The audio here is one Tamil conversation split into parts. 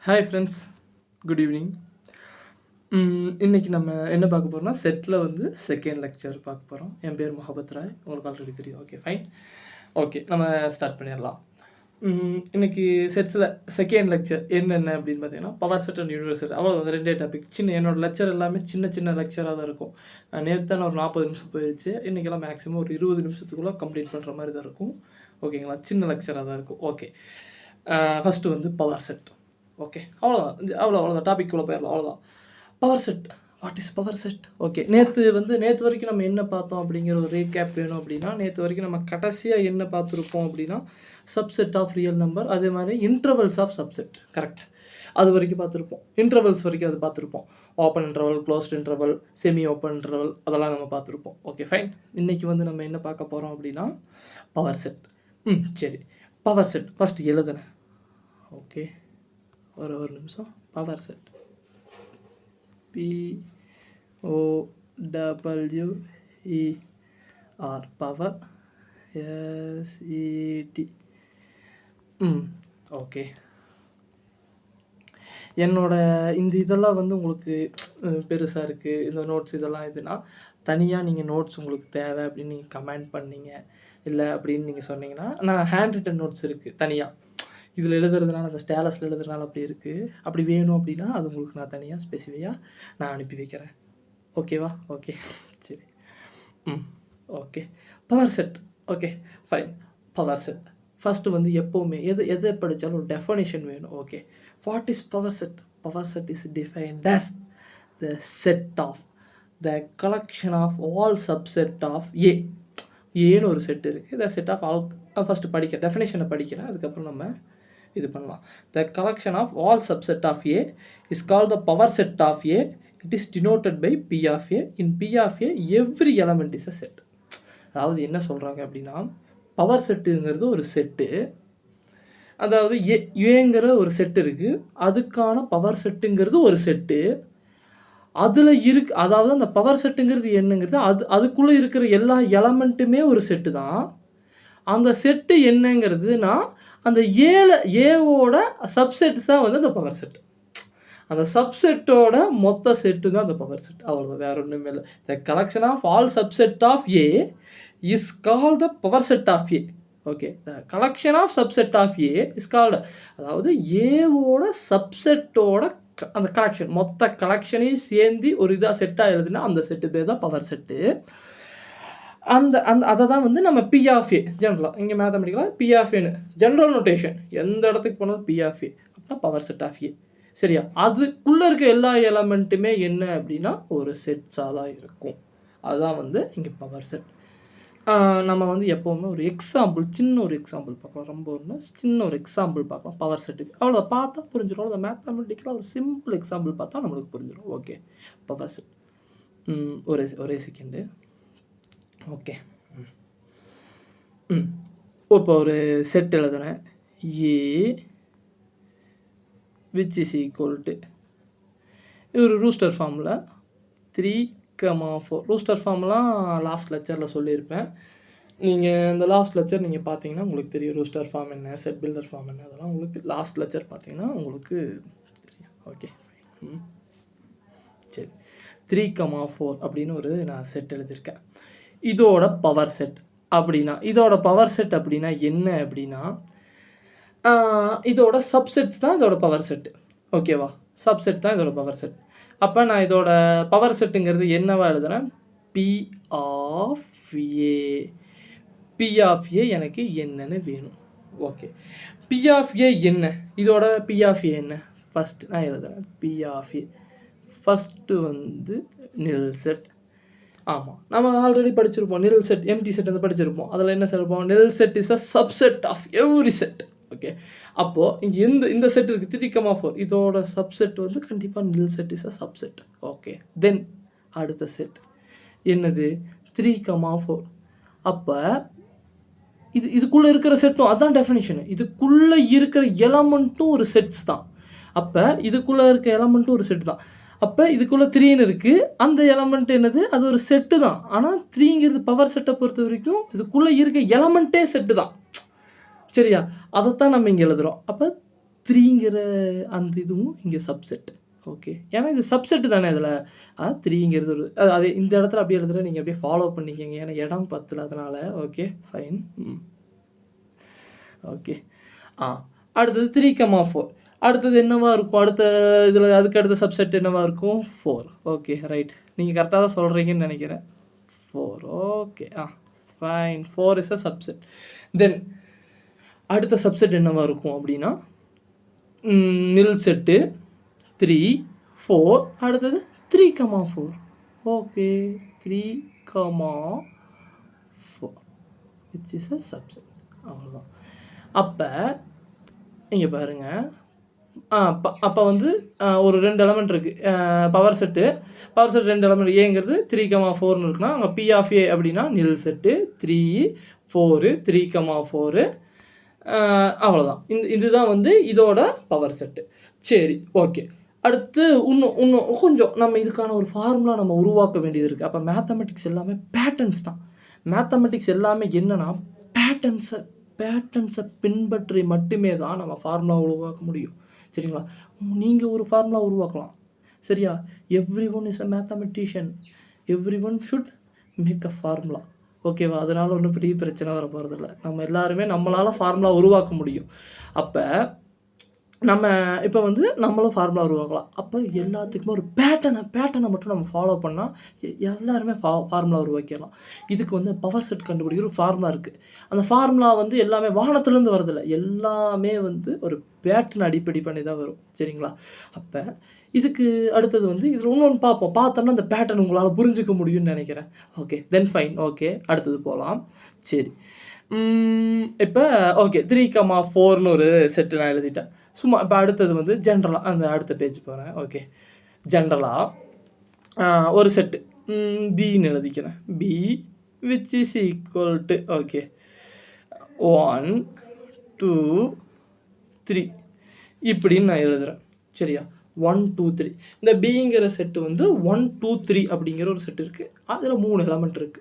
Hi friends, good evening. இன்னைக்கு நம்ம என்ன பார்க்க போறோம்னா, செட்டில் வந்து செகண்ட் லெக்சர் பார்க்க போகிறோம். என் பேர் முகபத் ராய், உங்களுக்கு ஆல்ரெடி தெரியும். Okay, fine. ஓகே, நம்ம ஸ்டார்ட் பண்ணிடலாம். இன்னைக்கு செட்ஸில் செகண்ட் லெக்சர் என்னென்ன அப்படின்னு பார்த்தீங்கன்னா, பவர் செட் அண்ட் யூனிவர்சல். அவ்வளோ அந்த ரெண்டே டாபிக். என்னோட லெக்சர் எல்லாமே சின்ன சின்ன லெக்சராக தான் இருக்கும். நேற்று தான் ஒரு 40 நிமிஷம் போயிடுச்சு. இன்றைக்கெல்லாம் மேக்ஸிமம் ஒரு 20 நிமிஷத்துக்குள்ளே கம்ப்ளீட் பண்ணுற மாதிரி தான் இருக்கும். ஓகேங்களா, சின்ன லெக்சராக தான் இருக்கும். ஓகே, ஃபஸ்ட்டு வந்து பவர் செட். ஓகே, அவ்வளோதான் டாபிக்குள்ளே போயிடலாம். அவ்வளோதான் power set. What is power set? Okay, நேற்று வரைக்கும் நம்ம என்ன பார்த்தோம் அப்படிங்கிற ஒரு ரீகேப் வேணும் அப்படின்னா, நேற்று வரைக்கும் நம்ம கடைசியாக என்ன பார்த்துருப்போம் அப்படின்னா, சப்செட் ஆஃப் ரியல் நம்பர், அதே மாதிரி இன்டர்வல்ஸ் ஆஃப் சப்செட். கரெக்ட், அது வரைக்கும் பார்த்துருப்போம். இன்டர்வல்ஸ் வரைக்கும் அது பார்த்துருப்போம். Open interval, closed interval, semi open interval, அதெல்லாம் நம்ம பார்த்துருப்போம். Okay, fine. இன்றைக்கி வந்து நம்ம என்ன பார்க்க போகிறோம் அப்படின்னா, பவர் செட். சரி, பவர் செட் ஃபஸ்ட்டு எழுதுனேன். ஓகே, ஒரு நிமிஷம். Power set POWER, power SET. Okay, என்னோட இந்த இதெல்லாம் வந்து உங்களுக்கு பெருசாக இருக்குது, இந்த நோட்ஸ் இதெல்லாம் இதுனா தனியாக நீங்கள் நோட்ஸ் உங்களுக்கு தேவை அப்படின்னு நீங்கள் கமெண்ட் பண்ணீங்க, இல்லை அப்படின்னு நீங்கள் சொன்னீங்கன்னா, நான் ஹேண்ட் ரிட்டன் நோட்ஸ் இருக்குது தனியாக. இதில் எழுதுறதுனால, அந்த ஸ்டேலஸில் எழுதுறதுனால அப்படி இருக்குது. அப்படி வேணும் அப்படின்னா அது உங்களுக்கு நான் தனியாக ஸ்பெசிஃபிக்காக நான் அனுப்பி வைக்கிறேன். ஓகேவா? ஓகே, சரி. Okay, power set. Okay, fine. Power set first வந்து எப்போவுமே எதை படித்தாலும் ஒரு டெஃபனிஷன் வேணும். Okay, what is power set? Power set is defined as the set of the collection of all subset of A. ஏன்னு ஒரு செட் இருக்குது. The set of all. First படிக்க டெஃபினேஷனை படிக்கிறேன், அதுக்கப்புறம் நம்ம இது பண்ணலாம். The collection of all subset of A is call the power set of A. It is denoted by P of A. In P of A every element is a set. அதாவது என்ன சொல்கிறாங்க அப்படின்னா, பவர் செட்டுங்கிறது ஒரு செட்டு. அதாவது ஏங்கிற ஒரு செட்டு இருக்குது, அதுக்கான பவர் செட்டுங்கிறது ஒரு செட்டு. அதில் அதாவது அந்த பவர் செட்டுங்கிறது என்னங்கிறது அதுக்குள்ளே இருக்கிற எல்லா எலமெண்ட்டுமே ஒரு செட்டு தான். அந்த செட்டு என்னங்கிறதுனா அந்த ஏவோட சப்செட் தான் வந்து அந்த பவர் செட். அந்த சப்செட்டோட மொத்த செட்டு தான் அந்த பவர் செட். அவ்வளோதான், வேற ஒன்றுமே இல்லை. The collection of all subset of A is call the power set of A. Okay, the collection of subset of A is called, அதாவது ஏவோட சப்செட்டோட அந்த கலெக்ஷன், மொத்த கலெக்ஷனையும் சேர்ந்து ஒரு இதாக செட்டாக எழுதுனா அந்த செட்டு பேர் தான் பவர் செட்டு. அதை தான் வந்து நம்ம பி ஆஃப் ஏ ஜென்ரலாக, இங்கே மேத்தமெட்டிக்கலாக பி ஆஃப் ஏன்னு ஜென்ரல் நோட்டேஷன், எந்த இடத்துக்கு போனாலும் பி ஆஃப் ஏ அப்படின்னா பவர் செட் ஆஃப் ஏ. சரியா? அதுக்குள்ளே இருக்க எல்லா எலமெண்ட்டுமே என்ன அப்படின்னா ஒரு செட்ஸாக தான் இருக்கும். அதுதான் வந்து இங்கே பவர் செட். நம்ம வந்து எப்போவுமே ஒரு எக்ஸாம்பிள், சின்ன ஒரு எக்ஸாம்பிள் பார்க்கலாம். ரொம்ப ஒன்று சின்ன ஒரு எக்ஸாம்பிள் பார்க்கலாம் பவர் செட்டுக்கு. அவ்வளோ பார்த்தா புரிஞ்சிடும். அவ்வளோ மேத்தமெட்டிக்கலாக ஒரு சிம்பிள் எக்ஸாம்பிள் பார்த்தா நம்மளுக்கு புரிஞ்சிடும். Okay, power set. ஒரே செகண்டு. ஓகே, இப்போ ஒரு செட் எழுதுனேன். ஏ விச் இஸ் ஈக்குவல் டு, இது ஒரு ரூஸ்டர் ஃபார்மில் 3,4. ரூஸ்டர் ஃபார்ம்லாம் லாஸ்ட் லெக்சரில் சொல்லியிருப்பேன். நீங்கள் இந்த லாஸ்ட் லெக்சர் நீங்கள் பார்த்தீங்கன்னா உங்களுக்கு தெரியும். ரூஸ்டர் ஃபார்ம் என்ன, செட் பில்டர் ஃபார்ம் என்ன, அதெல்லாம் உங்களுக்கு லாஸ்ட் லெக்சர் பார்த்தீங்கன்னா உங்களுக்கு தெரியும். ஓகே, சரி. 3,4 அப்படின்னு ஒரு நான் செட் எழுதியிருக்கேன். இதோட பவர் செட் அப்படின்னா என்ன அப்படின்னா, இதோட சப்செட்ஸ் தான் இதோட பவர் செட்டு. ஓகேவா? சப்செட் தான் இதோட பவர் செட். அப்போ நான் இதோட பவர் செட்டுங்கிறது என்னவா எழுதுறேன்? P of A. P of A எனக்கு என்னன்னு வேணும். ஓகே, பி ஆஃப் ஏ என்ன? இதோட பி ஆஃப் ஏ என்ன? ஃபஸ்ட்டு நான் எழுதுறேன். பி ஆஃப் ஏ ஃபஸ்ட்டு வந்து நில் செட். ஆமாம், நம்ம ஆல்ரெடி படிச்சிருப்போம். நில் செட், எம்டி செட் வந்து படிச்சிருப்போம். அதில் என்ன சொல்லிருப்போம்? Nil set is a subset of every set. Okay, அப்போது இங்கே இந்த செட் இருக்குது 3,4. இதோட சப்செட் வந்து கண்டிப்பாக nil set is a subset. Okay, then அடுத்த செட் என்னது? 3,4. அப்போ இதுக்குள்ளே இருக்கிற செட்டும் அதான் டெஃபினிஷனு. இதுக்குள்ளே இருக்கிற எலமெண்ட்டும் ஒரு செட்ஸ் தான். அப்போ இதுக்குள்ளே இருக்க எலமெண்ட்டும் ஒரு செட்டு தான். அப்போ இதுக்குள்ளே 3ன்னு இருக்குது. அந்த எலமெண்ட் என்னது? அது ஒரு செட்டு தான். ஆனால் 3ங்கிறது பவர் செட்டை பொறுத்த வரைக்கும் இதுக்குள்ளே இருக்க எலமெண்ட்டே செட்டு தான். சரியா? அதைத்தான் நம்ம இங்கே எழுதுகிறோம். அப்போ 3ங்கிற அந்த இதுவும் இங்கே சப்செட். ஓகே. ஏன்னா இது சப்செட் தானே இதில. 3ங்கிறது ஒரு அது இந்த இடத்துல அப்படியே எழுதுறேன். நீங்க அப்படியே ஃபாலோ பண்ணிக்கங்க. ஏன்னா இடம் பத்தல அதனால. ஓகே. ஃபைன். ஓகே. அடுத்தது 3, 4. அடுத்தது என்னவா இருக்கும்? அடுத்த இதில அதுக்கு அடுத்த சப்செட் என்னவா இருக்கும்? 4. ஓகே. ரைட். நீங்க கரெக்ட்டா தான் சொல்றீங்கன்னு நெனைக்கிறேன். 4. Okay. Fine. 4 is a subset. Then அடுத்த சப்செட் என்னவா இருக்கும் அப்படின்னா, நில் செட்டு 3, 4 அடுத்தது 3, 4. Okay. 3, 4 which is a subset. அவ்வளோதான். அப்ப இங்க பாருங்க. அப்ப வந்து ஒரு 2 எலிமெண்ட் இருக்கு. பவர் செட் 2 எலிமெண்ட் ஏங்கிறது 3, 4ன்னு இருக்குன்னா, அங்க P ஆஃப் A அப்படின்னா நில் செட்டு 3, 4, 3, 4 அவ்வளோதான். இதுதான் வந்து இதோட பவர் செட்டு. சரி, ஓகே. அடுத்து இன்னும் கொஞ்சம் நம்ம இதுக்கான ஒரு ஃபார்முலா நம்ம உருவாக்க வேண்டியது இருக்கு. அப்ப மேத்தமேட்டிக்ஸ் எல்லாமே பேட்டர்ன்ஸ் தான். மேத்தமேட்டிக்ஸ் எல்லாமே என்னன்னா, பேட்டர்ன்ஸ பின்பற்றி மட்டுமே தான் நம்ம ஃபார்முலா உருவாக்க முடியும். சரிங்களா? நீங்க ஒரு ஃபார்முலா உருவாக்கலாம். சரியா? Everyone is a mathematician. Everyone should make a formula. ஓகேவா? அதனால ஒண்ணும் பெரிய பிரச்சனை வர போறதில்ல. நம்ம எல்லாருமே நம்மளால ஃபார்முலா உருவாக்க முடியும். அப்ப நம்ம இப்ப வந்து நம்மளும் ஃபார்முலா உருவாக்கலாம். அப்ப எல்லாத்துக்குமே ஒரு பேட்டர்ன மட்டும் நம்ம ஃபாலோ பண்ணா, எல்லாருமே ஃபார்முலா உருவாக்கிடலாம். இதுக்கு வந்து பவர் செட் கண்டுபிடிக்கிற ஒரு ஃபார்முலா இருக்கு. அந்த ஃபார்முலா வந்து எல்லாமே வானத்திலருந்து வரதில்ல. எல்லாமே வந்து ஒரு பேட்டர்ன் அடிப்படை பண்ணி தான் வரும். சரிங்களா? அப்ப இதுக்கு அடுத்தது வந்து இதில இன்னொன்னு பார்ப்போம். பார்த்தோம்னா அந்த பேட்டர்ன் உங்களால புரிஞ்சுக்க முடியும்னு நெனைக்கிறேன். ஓகே. Then fine. ஓகே. அடுத்தது போலாம். சரி. இப்ப ஓகே. 3, 4ன்னு ஒரு செட் நான் எழுதிட்டேன். சும்மா இப்ப அடுத்தது வந்து ஜெனரலா அந்த அடுத்த பேஜ் போறேன். ஓகே. ஜெனரலா ஒரு செட் Bன்னு எழுதிக்கிறேன். B which is equal to okay. 1, 2, 3 இப்படின்னு நான் எழுதுறேன். சரியா? 1, 2, 3 இந்த Bங்கிற செட் வந்து 1, 2, 3 அப்படிங்கிற ஒரு செட் இருக்கு. அதில 3 எலிமெண்ட் இருக்கு.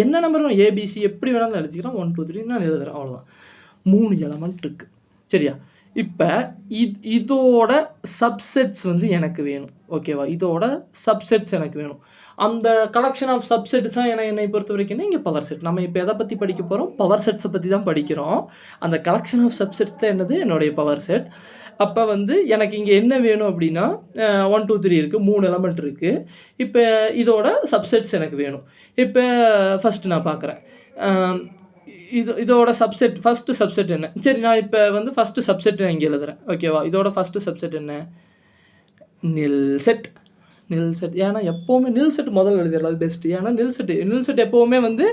என்ன நம்பர் வேணும் ABC எப்படி வேணாலும் எழுதிக்கலாம். 1, 2, 3 நான் எழுதுறேன். அவ்வளோதான். 3 எலிமெண்ட் இருக்கு. சரியா? இப்ப இதோட சப்செட்ஸ் வந்து எனக்கு வேணும். ஓகேவா? இதோட சப்செட்ஸ் எனக்கு வேணும். அந்த கலெக்ஷன் ஆஃப் சப்செட்ஸ் தான் என்னை பொறுத்தவரைக்கும் இங்க பவர் செட். நம்ம இப்ப எத பத்தி படிக்க போறோம்? பவர் செட்ஸ பத்தி தான் படிக்கிறோம். அந்த கலெக்ஷன் ஆஃப் சப்செட்ஸ் தான் என்னது? என்னுடைய பவர் செட். அப்ப வந்து எனக்கு இங்க என்ன வேணும் அப்படின்னா, 1, 2, 3 இருக்கு. 3 எலிமெண்ட் இருக்கு. இப்ப இதோட சப்செட்ஸ் எனக்கு வேணும். இப்ப ஃபர்ஸ்ட் நான் பார்க்குறேன். இதோட சப்செட் ஃபர்ஸ்ட் சப்செட் என்ன? சரி நான் இப்ப வந்து ஃபர்ஸ்ட் சப்செட் நான் இங்க எழுதுறேன். ஓகேவா? இதோட ஃபர்ஸ்ட் சப்செட் என்ன? நில் செட். ஏன்னா எப்பவுமே நில் செட் முதல்ல எழுதிடலாம். அது பெஸ்ட். ஏன்னா நில் செட் எப்பவுமே வந்து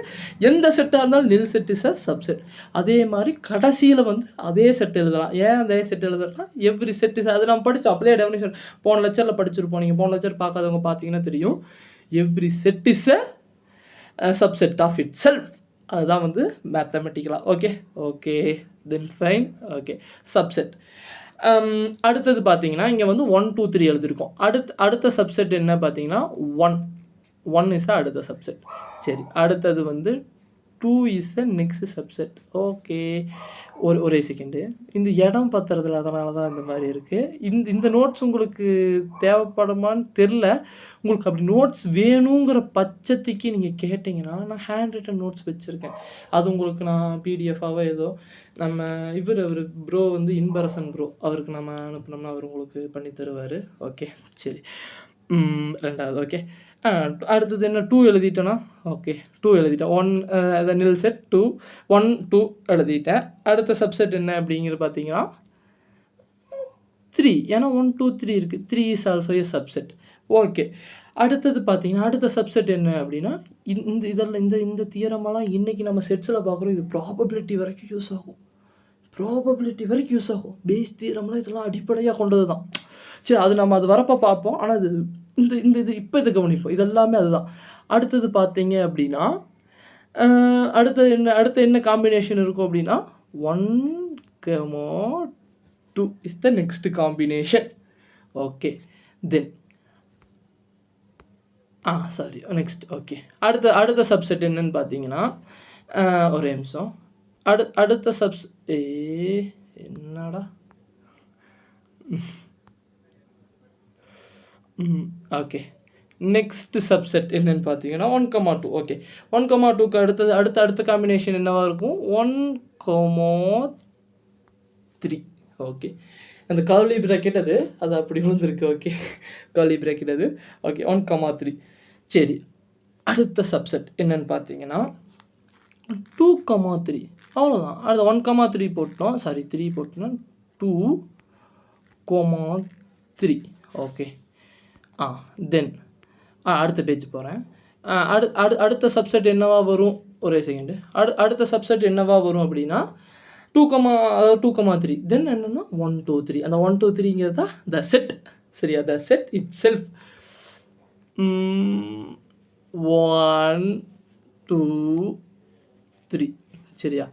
எந்த செட்டா இருந்தாலும் நில் செட் இஸ் அ சப்செட். அதே மாரி கடைசியில வந்து அதே செட் எழுதலாம். ஏன் அதே செட் எழுதலாம்னா எவ்ரி செட் இஸ் அது நம்ம படிச்சோம். அப்படியே டெஃபினிஷன் போன லெக்சர்ல படிச்சிருப்போம். நீங்க போன லெக்சர் பார்க்காதவங்க பார்த்தீங்கன்னா தெரியும். Every set is a subset of itself. அதுதான் வந்து மேத்தமெட்டிக்கலா. Okay. Then fine. Okay. Subset. அடுத்தது பார்த்தீங்கன்னா, இங்க வந்து 1, 2, 3 எழுதியிருக்கோம். அடுத்த சப்செட் என்ன பார்த்தீங்கன்னா 1 இஸ் அடுத்த சப்செட். சரி. அடுத்தது வந்து 2 is a next subset. Okay. ஒரே செகண்டு. இந்த இடம் பத்துறதில்ல. அதனால தான் இந்த மாரி இருக்கு. இந்த நோட்ஸ் உங்களுக்கு தேவைப்படுமான்னு தெரியல. உங்களுக்கு அப்படி நோட்ஸ் வேணுங்கிற பட்சத்துக்கு நீங்க கேட்டீங்கன்னா, நான் ஹேண்ட் ரிட்டன் நோட்ஸ் வச்சிருக்கேன். அது உங்களுக்கு நான் பிடிஎஃபாவோ ஏதோ நம்ம அவரு ப்ரோ வந்து இன்பரசன் ப்ரோ. அவருக்கு நம்ம அனுப்புனோம்னா அவரு உங்களுக்கு பண்ணி தருவாரு. ஓகே. சரி. 2வது ஓகே. அடுத்தது என்ன 2 எழுதிட்டேனா? ஓகே. 2 எழுதிட்டேன். 1 நில் செட் 2 1, 2 எழுதிட்டேன். அடுத்த சப்செட் என்ன அப்படிங்கிறது பார்த்தீங்கன்னா 3 ஏன்னா 1, 2, 3 இருக்கு. 3 is also a subset. Okay. அடுத்தது பார்த்தீங்கன்னா, அடுத்த சப்செட் என்ன அப்படின்னா, இந்த தியரமெல்லாம் இன்னைக்கு நம்ம செட்ஸ்ல பார்க்குறோம். இது ப்ராபபிலிட்டி வரைக்கும் யூஸ் ஆகும். பேஸ் தியரம்லாம் இதெல்லாம் அடிப்படையா கொண்டது தான். சரி அது வரப்ப பார்ப்போம். ஆனா இது இப்ப இத கவனிப்போம். இது எல்லாமே அதுதான். அடுத்தது பார்த்தீங்க அப்படின்னா, அடுத்து என்ன காம்பினேஷன் இருக்கும் அப்படின்னா 1, 2 is the next combination. Okay. Then sorry next okay. அடுத்த சப்செட் என்னன்னு பார்த்தீங்கன்னா, ஒரே நிமிஷம். அடுத்த என்னடா ஓகே. நெக்ஸ்ட் சப்செட் என்னன்னு பார்த்தீங்கன்னா 1,2. ஓகே. 1,2க்கு அடுத்த காம்பினேஷன் என்னவா இருக்கும்? 1,3. ஓகே. அந்த கர்லி பிராக்கெட் அது அப்படி விழுந்திருக்கு. ஓகே. கர்லி பிராக்கெட் அது. ஓகே. 1,3. சரி. அடுத்த சப்செட் என்னன்னு பார்த்தீங்கன்னா 2,3. அவ்வளோதான். அடுத்த 1,3 போட்டோம். சாரி 3 போட்டோம்னா 2,3. ஓகே. தென் அடுத்த பேஜ் போகிறேன். அடுத்த சப்செட் என்னவா வரும்? ஒரே செகண்டு. அடுத்த சப்செட் என்னவா வரும் அப்படின்னா 2,3. தென் என்னென்னா 1, 2, 3. அந்த 1, 2, 3ங்கிறது தான் த செட். சரியா? த செட் இட் செல்ஃப். 1, 2, 3. சரியா?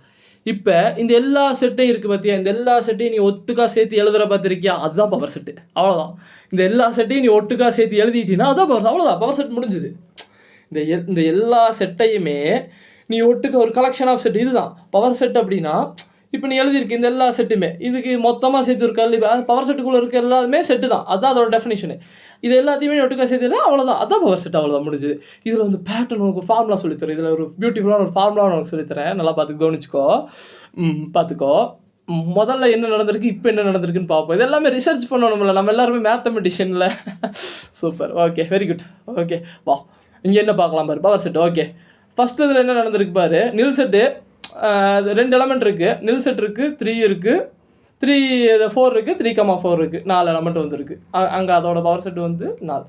இப்போ இந்த எல்லா செட்டையும் இருக்குது பார்த்தியா? இந்த எல்லா செட்டையும் நீ ஒட்டுக்கா சேர்த்து எழுதுகிற பார்த்துருக்கியா? அதுதான் பவர் செட்டு. அவ்வளோதான். இந்த எல்லா செட்டையும் நீ ஒட்டுக்கா சேர்த்து எழுதிட்டீங்கன்னா அதுதான் பவர். அவ்வளோதான், பவர் செட் முடிஞ்சுது. இந்த எல்லா செட்டையுமே நீ ஒட்டுக்க ஒரு கலெக்ஷன் ஆஃப் செட். இதுதான் பவர் செட். அப்படின்னா இப்போ நீ எழுதியிருக்கு இந்த எல்லா செட்டுமே இதுக்கு மொத்தமாக சேர்த்து ஒரு கல்வி பவர் செட்டுக்குள்ளே இருக்க எல்லாமே செட்டு தான். அதுதான் அதோட டெஃபினேஷனு. இது எல்லாத்தையுமே ஒட்டுக்கா சேர்த்து அவ்வளோதான், அதுதான் பவர் செட். அவ்வளோதான், முடிஞ்சுது. இதில் வந்து பேட்டர்ன் உனக்கு ஃபார்முலா சொல்லித்தரேன். இதில் ஒரு பியூட்டிஃபுல்லான ஒரு ஃபார்முலா உனக்கு சொல்லித்தரேன். நல்லா கவனிச்சுக்கோ. பார்த்துக்கோ. முதல்ல என்ன நடந்திருக்கு, இப்போ என்ன நடந்திருக்குன்னு பார்ப்போம். இது எல்லாமே ரிசர்ச் பண்ணணும்ல, நம்ம எல்லாருமே மேத்தமெட்டிஷியனில். Super. Okay, very good. Okay, வா இங்கே என்ன பார்க்கலாம் பாரு, பவர் செட். ஓகே, ஃபஸ்ட்டு இதில் என்ன நடந்திருக்கு பாரு, நில் செட்டு 2 எலமெண்ட் இருக்குது. நில் செட் இருக்குது, 3 இருக்குது, 4 இருக்குது, 3,4 இருக்குது. 4 எலமெண்ட் வந்துருக்கு. அங்கே அதோட பவர் செட் வந்து 4.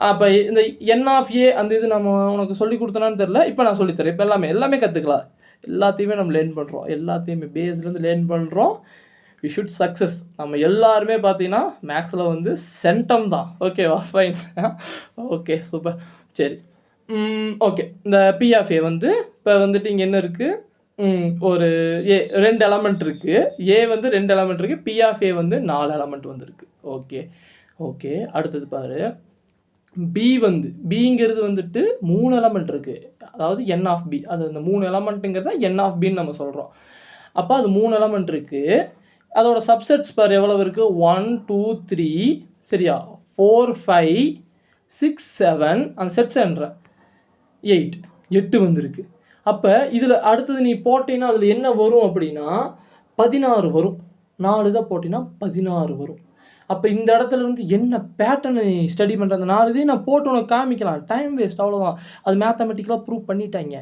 அப்போ இந்த என் ஆஃப் ஏ அந்த இது நம்ம உனக்கு சொல்லி கொடுத்தனான்னு தெரில. இப்போ நான் சொல்லித்தரேன். இப்போ எல்லாமே கற்றுக்கலாம். எல்லாத்தையுமே நம்ம லேர்ன் பண்ணுறோம். எல்லாத்தையுமே பேஸ்லேருந்து லேர்ன் பண்ணுறோம். We should success. நம்ம எல்லாருமே பார்த்தீங்கன்னா மேக்ஸில் வந்து சென்டம் தான். ஓகேவா? ஃபைன். Okay, super. சரி. ஓகே, இந்த பி ஆஃப் ஏ வந்து இப்போ வந்துட்டு இங்கே என்ன இருக்குது, ஒரு 2 எலமெண்ட் இருக்குது. ஏ வந்து 2 எலமெண்ட் இருக்குது. பி ஆஃப் ஏ வந்து 4 எலமெண்ட் வந்துருக்கு. ஓகே. அடுத்தது பாரு, பிங்கிறது வந்துட்டு 3 எலமெண்ட் இருக்குது. அதாவது என் ஆஃப் பி. அது அந்த 3 எலமெண்ட்டுங்கிறத என் ஆஃப் பின்னு நம்ம சொல்கிறோம். அப்போ அது 3 எலமெண்ட் இருக்குது. அதோட சப்செட்ஸ் பாரு எவ்வளவு இருக்குது? 1, 2, 3. சரியா? 4, 5, 6, 7. அந்த செட்ஸ் என்ற 8 வந்துருக்கு. அப்போ இதில் அடுத்தது நீ போட்டிங்கன்னா அதில் என்ன வரும் அப்படின்னா 16 வரும். 4 தான் போட்டிங்கன்னா 16 வரும். அப்போ இந்த இடத்துல இருந்து என்ன பேட்டர்னை நீ ஸ்டடி பண்ணுற, அந்த 4 இதையும் நான் போட்டு உனக்கு காமிக்கலாம். டைம் வேஸ்ட், அவ்வளோதான். அது மேத்தமெட்டிக்கலாக ப்ரூவ் பண்ணிட்டாங்க.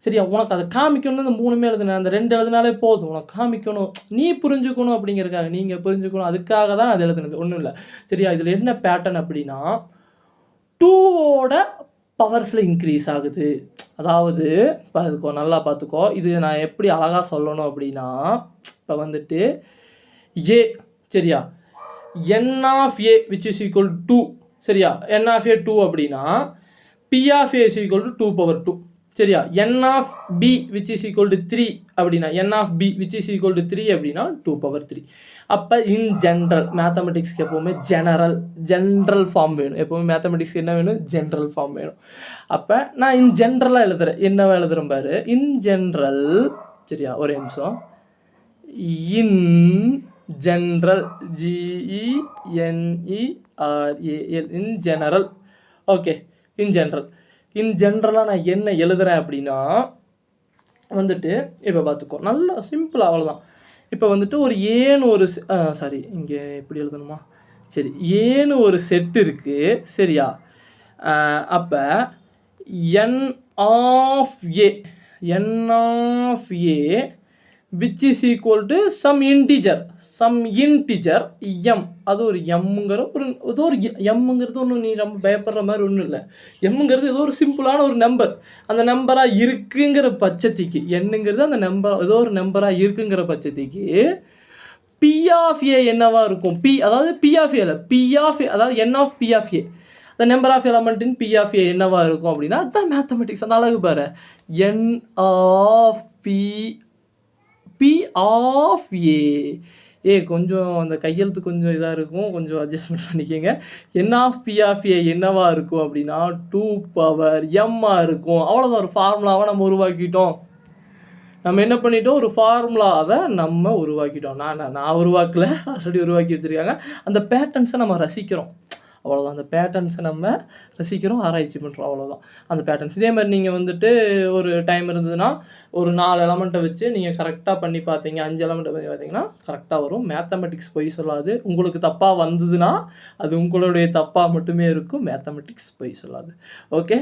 சரியா? உனக்கு அதை காமிக்கணும்னு அந்த 3மே எழுதுனேன். அந்த 2 எழுதுனாலே போதும். உனக்கு காமிக்கணும், நீ புரிஞ்சுக்கணும் அப்படிங்கிறதுக்காக, நீங்கள் புரிஞ்சுக்கணும், அதுக்காக தான் அது எழுதுனது, ஒன்றும் இல்லை. சரியா? இதில் என்ன பேட்டர்ன் அப்படின்னா 2வோட பவர்ஸில் இன்க்ரீஸ் ஆகுது. அதாவது இப்போ அதுக்கோ நல்லா பார்த்துக்கோ. இது நான் எப்படி அழகாக சொல்லணும் அப்படின்னா, இப்போ வந்துட்டு ஏ, சரியா, n of A which is equal 2. சரியா? என் ஆஃப் ஏ 2 அப்படின்னா P of A is equal to 2/2. சரியா? N of B which is equal to 3 அப்படின்னா n of B which is equal to 3 அப்படின்னா 2/3. அப்போ இன் ஜென்ரல் மேத்தமெட்டிக்ஸ்க்கு எப்போவுமே ஜென்ரல் ஃபார்ம் வேணும். எப்போவுமே மேத்தமெட்டிக்ஸ்க்கு என்ன வேணும்? ஜென்ரல் ஃபார்ம் வேணும். அப்போ நான் இன் ஜென்ரலாக எழுதுறேன். என்னவா எழுதுறேன் பாரு, இன் ஜென்ரல். சரியா? ஒரே நிமிஷம். In general, GENERAL, in general. Okay, in ஜென்ரலாக நான் என்ன எழுதுறேன் அப்படின்னா வந்துட்டு இப்போ பார்த்துக்கோ, நல்லா சிம்பிளாக, அவ்வளோதான். இப்போ வந்துட்டு ஒரு ஏன்னு ஒரு சாரி இங்கே எப்படி எழுதணுமா? சரி, ஏன்னு ஒரு செட் இருக்குது. சரியா? அப்போ n of A which is equal to some integer m. அது ஒரு எம்முங்கிற ஏதோ ஒரு எம்முங்கிறது ஒன்றும் நீ ரொம்ப பயப்படுற மாதிரி ஒன்றும் இல்லை. எம்முங்கிறது ஏதோ ஒரு சிம்பிளான ஒரு நம்பர். அந்த நம்பராக இருக்குங்கிற பட்சத்துக்கு, என்னங்கிறது அந்த நம்பர் ஏதோ ஒரு நம்பராக இருக்குங்கிற பட்சத்துக்கு பி ஆஃப் ஏ என்னவா இருக்கும்? அதாவது பி ஆஃப் ஏ அதாவது n of P of A, the number of element in P of A என்னவா இருக்கும் அப்படின்னா அதுதான் மேத்தமெட்டிக்ஸ். அந்த அழகு பாரு, N of P of A. கொஞ்சம் அந்த கையெழுத்து கொஞ்சம் இதாக இருக்கும், கொஞ்சம் அட்ஜஸ்ட்மெண்ட் பண்ணிக்கோங்க. N of P of A என்னவா இருக்கும் அப்படின்னா 2 power M இருக்கும். அவ்வளோதான், ஒரு ஃபார்முலாவை நம்ம உருவாக்கிட்டோம். நம்ம என்ன பண்ணிட்டோம், ஒரு ஃபார்முலாவ நம்ம உருவாக்கிட்டோம். நான் உருவாக்கல. ஆல்ரெடி உருவாக்கி வச்சிருக்காங்க. அந்த பேட்டர்ன்ஸ நம்ம ரசிக்கிறோம். அவ்வளோதான். அந்த பேட்டர்ன்ஸ நம்ம ரசிக்கிறோம், ஆராய்ச்சி பண்றோம் அவ்வளோதான். அந்த பேட்டர்ன்ஸ். இதே மாரி நீங்க வந்துட்டு ஒரு டைம் இருந்ததுன்னா, ஒரு 4 எலமெண்ட்ட வச்சு நீங்க கரெக்ட்டா பண்ணி பார்த்தீங்க. 5 எலமெண்ட்ட பண்ணி பார்த்தீங்கன்னா, கரெக்ட்டா வரும். மேத்தமேட்டிக்ஸ் பொய் சொல்லாது. உங்களுக்கு தப்பா வந்ததுன்னா, அது உங்களுடைய தப்பா மட்டுமே இருக்கும். மேத்தமேட்டிக்ஸ் பொய் சொல்லாது. ஓகே.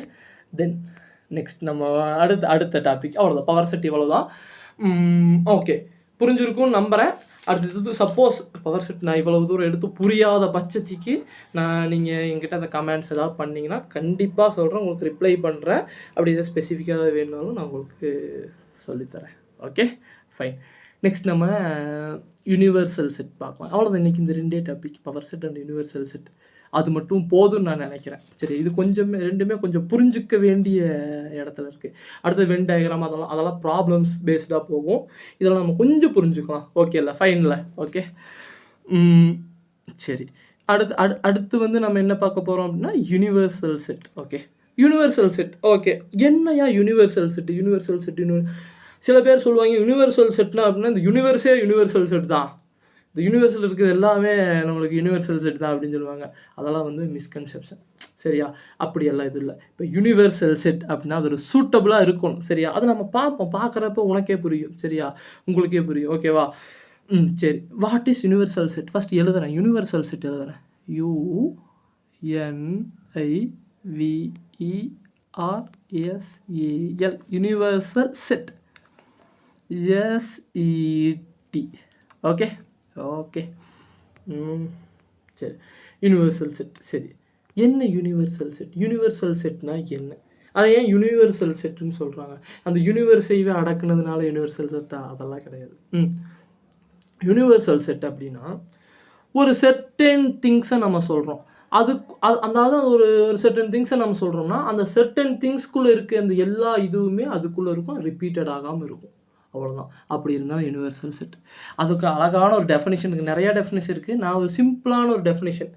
தென் நெக்ஸ்ட் நம்ம அடுத்த டாபிக். அவ்வளோதான். பவர் செட் இவ்வளோதான். ஓகே. புரிஞ்சிருக்கும்னு நம்புறேன். அடுத்தது சப்போஸ் பவர் செட் நான் இவ்வளவு தூரம் எடுத்து புரியாத பட்சத்துக்கு நீங்க என்கிட்ட அந்த கமெண்ட்ஸ் ஏதாவது பண்ணீங்கன்னா, கண்டிப்பா சொல்றேன். உங்களுக்கு ரிப்ளை பண்றேன். அப்படி எதாவது ஸ்பெசிஃபிக்கா வேணும்னாலும் நான் உங்களுக்கு சொல்லித் தரேன். ஓகே. ஃபைன். நெக்ஸ்ட் நம்ம யுனிவர்சல் செட் பார்க்கலாம். அவ்வளோதான். இன்னைக்கு இந்த 2 topic power set and universal set. அது மட்டும் போதும்னு நான் நினைக்கிறேன். சரி, இது கொஞ்சமே 2மே கொஞ்சம் புரிஞ்சுக்க வேண்டிய இடத்துல இருக்கு. அடுத்தது வென் டயகிராம் அதெல்லாம் ப்ராப்ளம்ஸ் பேஸ்டா போகும். இதெல்லாம் நம்ம கொஞ்சம் புரிஞ்சுக்கலாம். ஓகேல்ல, ஃபைன்ல. ஓகே. சரி. அடுத்து வந்து நம்ம என்ன பார்க்க போறோம் அப்படின்னா, universal set. Okay. Universal set. Okay. என்னய்யா யுனிவர்சல் செட்? யுனிவர்சல் செட் சில பேர் சொல்லுவாங்க யுனிவர்சல் செட்னா அப்படின்னா இந்த யூனிவர்ஸே யுனிவர்சல் செட் தான். இந்த யூனிவர்ஸில் இருக்கிறது எல்லாமே நம்மளுக்கு யூனிவர்சல் செட் தான் அப்படின்னு சொல்லுவாங்க. அதெல்லாம் வந்து மிஸ்கன்செப்ஷன். சரியா? அப்படியெல்லாம் எதுவும் இல்லை. இப்போ யுனிவர்சல் செட் அப்படின்னா அது ஒரு சூட்டபுளாக இருக்கணும். சரியா? அதை நம்ம பார்ப்போம். பார்க்குறப்ப உனக்கே புரியும். சரியா? உங்களுக்கே புரியும். ஓகேவா? சரி. What is universal set? First எழுதுறேன். யுனிவர்சல் செட் எழுதுறேன். UNIVERSAL universal set. SET. Okay. Okay. சரி. Universal set. சரி. என்ன யுனிவர்சல் செட்? யுனிவர்சல் செட்னா என்ன? அதை ஏன் யுனிவர்சல் செட்டுன்னு சொல்கிறாங்க? அந்த யூனிவர்ஸைவே அடக்குனதுனால யுனிவர்சல் செட்டா? அதெல்லாம் கிடையாது. யுனிவர்சல் செட் அப்படின்னா ஒரு செர்டன் திங்ஸை நம்ம சொல்கிறோம். அதாவது ஒரு செர்டன் திங்ஸை நம்ம சொல்கிறோம்னா அந்த செர்டன் திங்ஸ்குள்ளே இருக்க அந்த எல்லா இதுவுமே அதுக்குள்ளே இருக்கும். ரிப்பீட்டட் ஆகாமல் இருக்கும். அவ்வளோதான். அப்படி இருந்தால் யுனிவர்சல் செட். அதுக்கு அழகான ஒரு டெஃபினிஷன் இருக்குது. நிறையா டெஃபினிஷன் இருக்குது. நான் ஒரு சிம்பிளான ஒரு டெஃபினிஷன்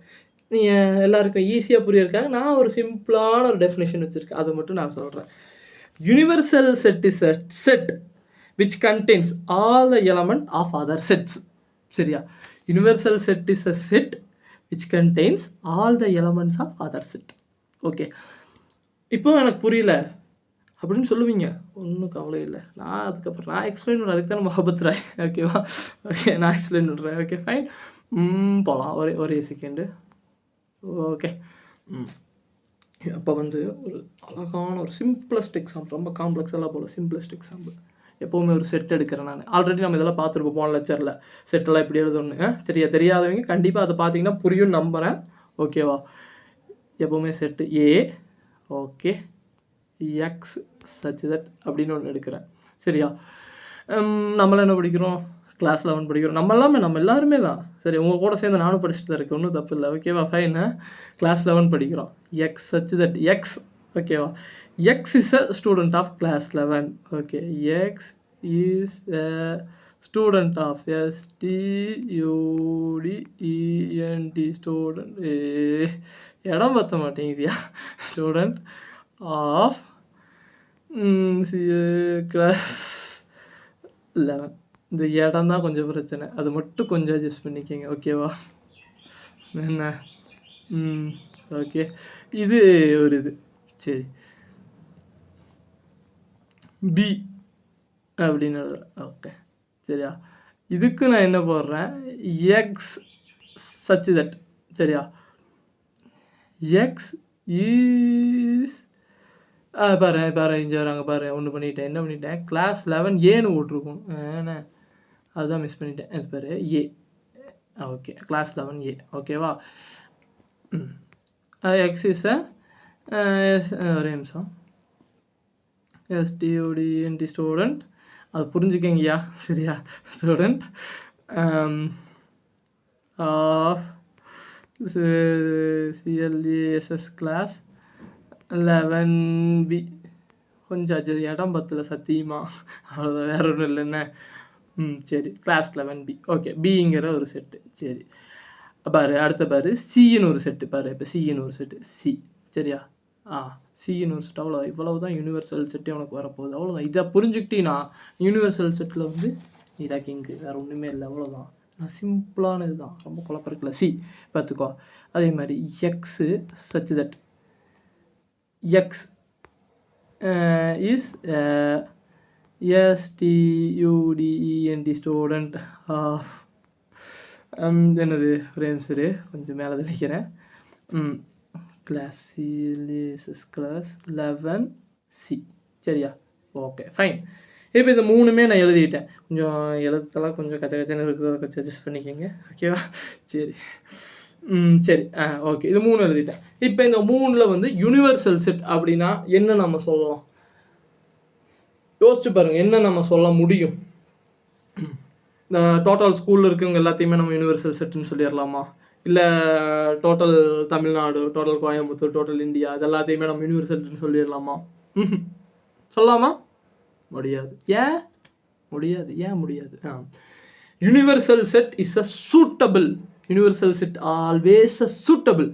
நீங்கள் எல்லாருக்கும் ஈஸியாக புரியறதுக்காக நான் ஒரு சிம்பிளான ஒரு டெஃபினிஷன் வச்சுருக்கேன். அதை மட்டும் நான் சொல்கிறேன். Universal set is a set which contains all the element of other sets. சரியா? Universal set is a set which contains all the elements of other set. Okay. இப்போ எனக்கு புரியல அப்படின்னு சொல்லுவீங்க. ஒன்றும் கவலை இல்லை. அதுக்கப்புறம் நான் எக்ஸ்பிளைன் பண்ணுறேன். அதுக்கு தான் முகபத் ராய். ஓகேவா? ஓகே. நான் எக்ஸ்பிளைன் பண்ணுறேன். Okay, fine. போகலாம். ஒரே செகண்டு. ஓகே. அப்போ வந்து ஒரு அழகான ஒரு சிம்பிளஸ்ட் எக்ஸாம்பிள். ரொம்ப காம்ப்ளெக்ஸ் எல்லாம் போல. Simplest example. எப்போவுமே ஒரு செட் எடுக்கிறேன் நான். ஆல்ரெடி நம்ம இதெல்லாம் பார்த்துருப்போம் போன லெக்சரில். செட்டெல்லாம் இப்படி எழுதணும்னு. தெரியாதவங்க கண்டிப்பாக அதை பார்த்தீங்கன்னா புரியும்னு நம்புகிறேன். ஓகேவா? எப்போவுமே set A. Okay. X such that அப்படின்னு ஒன்று எடுக்கிறேன். சரியா? நம்மளாம் என்ன படிக்கிறோம்? கிளாஸ் 11 படிக்கிறோம். நம்ம எல்லாருமே தான். சரி, உங்கள் கூட சேர்ந்து நானும் படிச்சுட்டு தான் இருக்கேன். ஒன்றும் தப்பு இல்லை. ஓகேவா? ஃபைனு. கிளாஸ் 11 படிக்கிறோம். X such that x. ஓகேவா? X is a student of class 11. Okay. X is a student of STUDENT student. இடம் பற்ற மாட்டேங்குதியா? Student of class 11. இந்த இடம் தான் கொஞ்சம் பிரச்சனை. அது மட்டும் கொஞ்சம் அட்ஜஸ்ட் பண்ணிக்கங்க. ஓகேவா? என்ன? ஓகே. இது ஒரு இது. சரி. பி அப்படின்னு எழுதுறேன். ஓகே. சரியா? இதுக்கு நான் என்ன போடுறேன்? X such that. சரியா? எக்ஸ் இஸ் பாரு இங்கே வராங்க பாரு. ஒன்று பண்ணிட்டேன். என்ன பண்ணிட்டேன்? கிளாஸ் 11 ஏன்னு போட்டிருக்கணும். ஏன்னா அதுதான் மிஸ் பண்ணிட்டேன். இது பாரு ஏ. ஓகே. கிளாஸ் 11 ஏ. ஓகேவா? எக்ஸ் இஸ் ஒரே நிமிஷம். STUDENT student. அது புரிஞ்சுக்கங்கய்யா. சரியா? Student of CLASS class 11B. கொஞ்சம் இடம் பத்தல சத்தியமா. அவ்வளோதான், வேற ஒன்றும் இல்லைண்ணே. சரி. Class 11B. ஓகே. பிங்கிற ஒரு செட்டு. சரி பாரு. அடுத்த பாரு சின்னு ஒரு செட்டு பாரு. இப்போ சின்னு ஒரு செட்டு சி. சரியா? சி1 செட் அவ்வளோதான். இவ்வளவு தான் யூனிவர்சல் செட்டே உனக்கு வரப்போகுது. அவ்வளோதான். இதை புரிஞ்சுக்கிட்டீங்கன்னா யூனிவர்சல் செட்டில் வந்து இதான் கிங்கு, வேறு ஒன்றுமே இல்லை. அவ்வளோதான். நான் சிம்பிளான இதுதான், ரொம்ப குழப்பம் இருக்குல்ல. பார்த்துக்கோ. அதே மாதிரி x such that x is STUDENT student of என்னது ஒரே சரி கொஞ்சம் மேலே நினைக்கிறேன். Class class 11C. சரியா? Okay fine. இப்போ இந்த 3மே நான் எழுதிக்கிட்டேன். கொஞ்சம் எழுத்தெல்லாம் கொஞ்சம் கச்சன்னு இருக்குது, கொஞ்சம் அட்ஜஸ்ட் பண்ணிக்கோங்க. ஓகேவா? சரி சரி ஓகே. இது 3 எழுதிட்டேன். இப்போ இந்த 3ல் வந்து யூனிவர்சல் செட் அப்படின்னா என்ன நம்ம சொல்லலாம்? யோசிச்சு பாருங்கள், என்ன நம்ம சொல்ல முடியும்? இந்த டோட்டல் ஸ்கூலில் இருக்கவங்க எல்லாத்தையுமே நம்ம யூனிவர்சல் செட்டுன்னு சொல்லிடலாமா? இல்லை total Tamil Nadu, total Coimbatore, total India இது எல்லாத்தையுமே நம்ம யூனிவர்சல் செட்டுன்னு சொல்லிடலாமா? சொல்லலாமா? முடியாது. ஏன் முடியாது? Universal set is a suitable. Universal set always a suitable.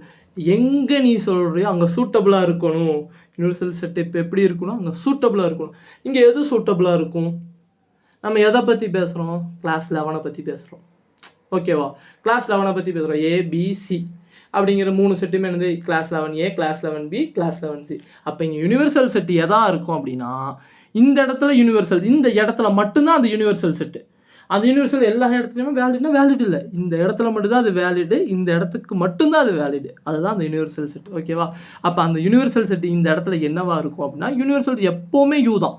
எங்கே நீ சொல்கிறியோ அங்கே சூட்டபுளாக இருக்கணும். யூனிவர்சல் செட் இப்போ எப்படி இருக்கணும்? அங்கே சூட்டபுளாக இருக்கணும். இங்கே எது சூட்டபுளாக இருக்கும்? நம்ம எதை பற்றி பேசுகிறோம்? கிளாஸ் 11 பற்றி பேசுகிறோம். ஓகேவா? கிளாஸ் 11 பற்றி பேசுகிறோம். ABC அப்படிங்கிற 3 செட்டுமே வந்து class 11A, class 11B, class 11C. அப்போ இங்கே யூனிவர்சல் செட்டு எதா இருக்கும் அப்படின்னா இந்த இடத்துல யூனிவர்சல், இந்த இடத்துல மட்டும்தான் அந்த யூனிவர்சல் செட்டு. அந்த யூனிவர்சல் எல்லா இடத்துலையுமே வேலிட்னா வேலிட் இல்லை. இந்த இடத்துல மட்டும்தான் அது வேலிடு, இந்த இடத்துக்கு மட்டும்தான் அது வேலிடு. அதுதான் அந்த யூனிவர்சல் செட். ஓகேவா? அப்போ அந்த யூனிவர்சல் செட்டு இந்த இடத்துல என்னவா இருக்கும் அப்படின்னா யூனிவர்சல் எப்போவுமே யூ தான்.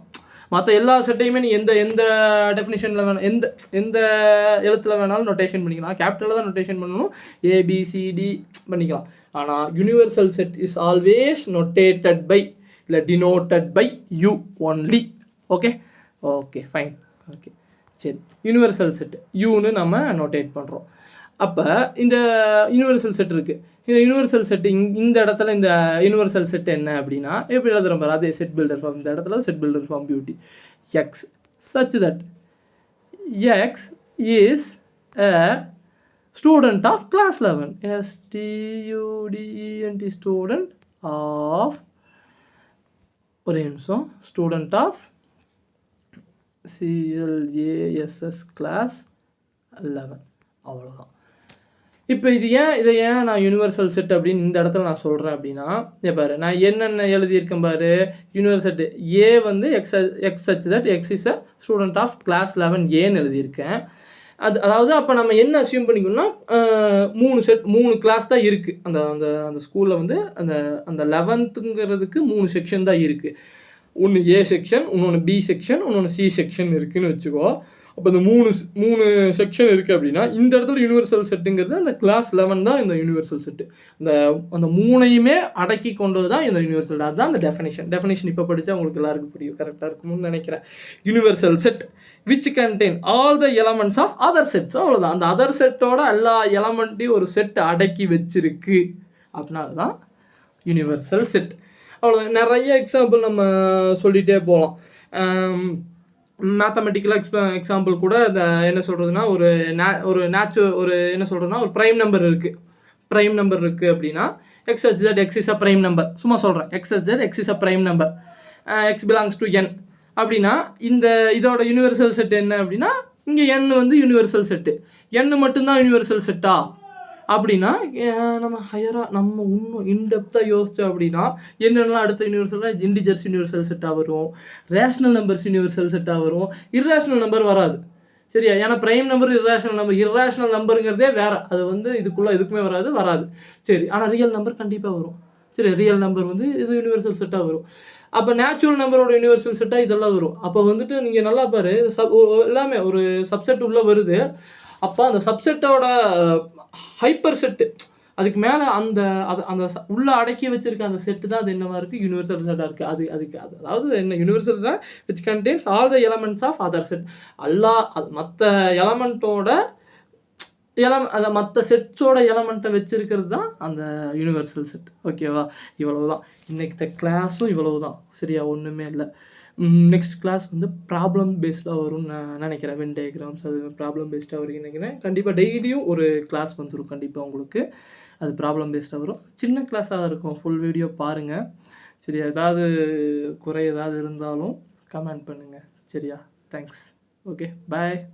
மற்ற எல்லா செட்டையுமே நீ எந்த டெஃபினிஷனில் வேணும், எந்த எழுத்தில் வேணாலும் நொட்டேஷன் பண்ணிக்கலாம். கேபிட்டலில் தான் நொட்டேஷன் பண்ணணும், ABCD பண்ணிக்கலாம். ஆனால் universal set is always notated by இல்லை denoted by U only. Okay fine. Okay சரி. யூனிவர்சல் செட் யூன்னு நம்ம நோட்டேட் பண்ணுறோம். அப்போ இந்த யூனிவர்சல் செட் இருக்குது. இந்த யூனிவர்சல் செட் இந்த இடத்துல இந்த யூனிவர்சல் செட் என்ன அப்படின்னா எப்படி எழுதுகிறோம் பாரு, அதே செட் பில்டர் ஃபார்ம். இந்த இடத்துல செட் பில்டர் ஃபார்ம் பியூட்டி x such that x is a student of class 11. STUDENT student of ஒரே நிமிஷம் ஸ்டூடெண்ட் ஆஃப் CLASS கிளாஸ் 11. அவ்வளோதான். இப்போ இதை ஏன் நான் யூனிவர்சல் செட் அப்படின்னு இந்த இடத்துல நான் சொல்கிறேன் அப்படின்னா பாரு, நான் என்னென்ன எழுதியிருக்கேன் பாரு. யூனிவர்சல் ஏ வந்து x such that x is a student of class 11Aன்னு எழுதியிருக்கேன். அதாவது அப்போ நம்ம என்ன அசியூம் பண்ணிக்கணும்னா 3 கிளாஸ் தான் இருக்குது. அந்த ஸ்கூலில் வந்து அந்த 11ங்கிறதுக்கு 3 செக்ஷன் தான் இருக்குது. ஒன்று A செக்ஷன், இன்னொன்று B செக்ஷன், இன்னொன்று C செக்ஷன் இருக்குதுன்னு வச்சுக்கோ. அப்போ இந்த 3 செக்ஷன் இருக்குது அப்படின்னா இந்த இடத்துல யூனிவர்சல் செட்டுங்கிறது அந்த கிளாஸ் 11 தான் இந்த யூனிவர்சல் செட்டு. அந்த 3ஐயுமே அடக்கி கொண்டது தான் இந்த யூனிவர்சல். அதுதான் அந்த டெஃபினேஷன் இப்போ படித்தா உங்களுக்கு எல்லாருக்கும் புரியும், கரெக்டாக இருக்கும்னு நினைக்கிறேன். Universal set which contain all the elements of other sets. அவ்வளோதான். அந்த அதர் செட்டோட எல்லா எலமெண்ட்டையும் ஒரு செட் அடக்கி வச்சிருக்கு அப்படின்னா அதுதான் யூனிவர்சல் செட். அவ்வளோதான். நிறைய எக்ஸாம்பிள் நம்ம சொல்லிகிட்டே போகலாம். மேத்தமெட்டிக்கலாக எக்ஸாம்பிள் கூட என்ன சொல்கிறதுனா ஒரு என்ன சொல்கிறதுனா ஒரு ப்ரைம் நம்பர் இருக்குது அப்படின்னா x such that x is a prime number. சும்மா சொல்கிறேன், x such that x is a prime number, x belongs to n அப்படின்னா இதோட யூனிவர்சல் செட் என்ன அப்படின்னா இங்கே n வந்து யூனிவர்சல் செட்டு. n மட்டும்தான் யூனிவர்சல் செட்டா அப்படின்னா நம்ம ஹையராக நம்ம இன்னும் இன்டெப்த்தாக யோசித்தோம் அப்படின்னா என்னென்னலாம் அடுத்த யூனிவர்சலாக இன்டிஜர்ஸ் யூனிவர்சல் செட்டாக வரும், ரேஷ்னல் நம்பர்ஸ் யூனிவர்சல் செட்டாக வரும், இர்ரேஷ்னல் நம்பர் வராது. சரியா? ஏன்னா ப்ரைம் நம்பர் இர்ரேஷ்னல் நம்பருங்கிறதே வேறு, அது வந்து இதுக்குமே வராது. சரி, ஆனால் ரியல் நம்பர் கண்டிப்பாக வரும். சரி, ரியல் நம்பர் வந்து இது யூனிவர்சல் செட்டாக வரும். அப்போ நேச்சுரல் நம்பரோட யூனிவர்சல் செட்டாக இதெல்லாம் வரும். அப்போ வந்துட்டு நீங்கள் நல்லா பாரு, எல்லாமே ஒரு சப்செட் உள்ளே வருது. அப்போ அந்த சப்செட்டோட ஹைப்பர் செட்டு அதுக்கு மேலே அந்த உள்ளே அடக்கி வச்சிருக்க அந்த செட்டு தான் அது என்னவா இருக்குது, யூனிவர்சல் செட்டாக இருக்குது. அதுக்கு அதாவது என்ன யூனிவர்சல் தான் which contains all the elements of other set. மற்ற எலமெண்ட்டோட மற்ற செட்ஸோட எலமெண்ட்டை வச்சிருக்கிறது தான் அந்த யூனிவர்சல் செட். ஓகேவா? இவ்வளவு தான் இன்றைக்கி கிளாஸும் இவ்வளவு தான். சரியா? ஒன்றுமே இல்லை. நெக்ஸ்ட் கிளாஸ் வந்து ப்ராப்ளம் பேஸ்டா வரும்னு நான் நினைக்கிறேன். வென் டயகிராம்ஸ் அது ப்ராப்ளம் பேஸ்டா வரும்னு நினைக்கிறேன். கண்டிப்பா டெய்லியும் ஒரு கிளாஸ் வந்துரும் கண்டிப்பா உங்களுக்கு. அது ப்ராப்ளம் பேஸ்டா வரும். சின்ன கிளாஸா தான் இருக்கும். ஃபுல் வீடியோ பாருங்க. சரியா? ஏதாவது குறை ஏதாவது இருந்தாலும் கமெண்ட் பண்ணுங்க. சரியா? தேங்க்ஸ். ஓகே. பாய்.